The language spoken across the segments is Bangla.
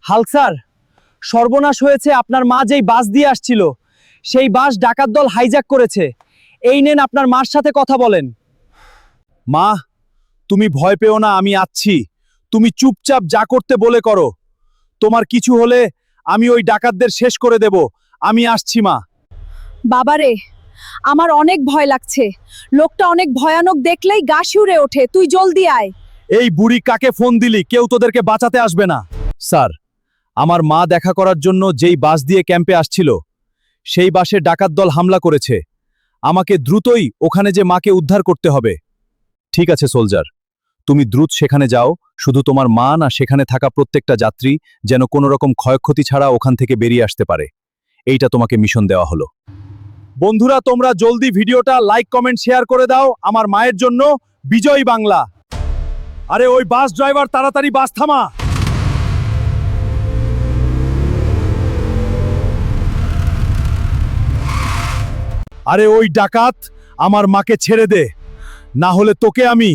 হাল্ক স্যার, সর্বনাশ হয়েছে। আপনার মা যেই বাস দিয়ে আসছিল সেই বাস ডাকাত দল হাইজ্যাক করেছে। এই নেন, আপনার মার সাথে কথা বলেন। মা, তুমি ভয় পেও না, আমি আছি। তুমি চুপচাপ যা করতে বলে করো। তোমার কিছু হলে আমি ওই ডাকাতদের শেষ করে দেব। আমি আসছি মা। বাবারে, আমার অনেক ভয় লাগছে। লোকটা অনেক ভয়ানক, দেখলেই গা শিউরে ওঠে। তুই জলদি আয়। এই বুড়ি কাকে ফোন দিলি? কেউ তোদেরকে বাঁচাতে আসবে না। স্যার, আমার মা দেখা করার জন্য যেই বাস দিয়ে ক্যাম্পে আসছিল সেই বাসে ডাকাত দল হামলা করেছে। আমাকে দ্রুতই ওখানে যে মাকে উদ্ধার করতে হবে। ঠিক আছে সোলজার, তুমি দ্রুত সেখানে যাও। শুধু তোমার মা না, সেখানে থাকা প্রত্যেকটা যাত্রী যেন কোনো রকম ক্ষয়ক্ষতি ছাড়া ওখান থেকে বেরিয়ে আসতে পারে। এইটা তোমাকে মিশন দেওয়া হলো। বন্ধুরা, তোমরা জলদি ভিডিওটা লাইক কমেন্ট শেয়ার করে দাও আমার মায়ের জন্য। বিজয় বাংলা। আরে ওই বাস ড্রাইভার, তাড়াতাড়ি বাস থামা। আরে ওই ডাকাত, আমার মাকে ছেড়ে দে, না হলে তোকে আমি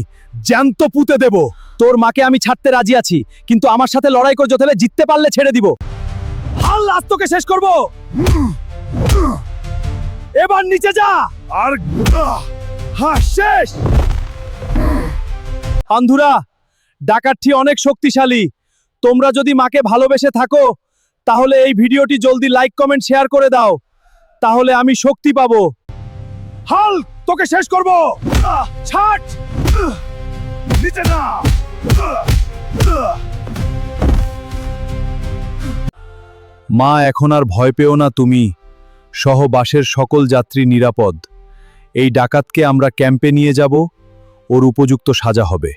জ্যান্ত পুঁতে দেব। তোর মাকে আমি ছাড়তে রাজি আছি, কিন্তু আমার সাথে লড়াই করে যতলে জিততে পারলে ছেড়ে দিব। হাল, আজ তোকে শেষ করব। এবার নিচে যা। আর শেষ। বন্ধুরা, ডাকাতটি অনেক শক্তিশালী। তোমরা যদি মাকে ভালোবেসে থাকো তাহলে এই ভিডিওটি জলদি লাইক কমেন্ট শেয়ার করে দাও, তাহলে আমি শক্তি পাবো। হাল, তোকে শেষ করব। ছাড়, নিচে না। মা, এখন আর ভয় পেও না। তুমি সহ বাসের সকল যাত্রী নিরাপদ। এই ডাকাতকে আমরা ক্যাম্পে নিয়ে যাব, ওর উপযুক্ত সাজা হবে।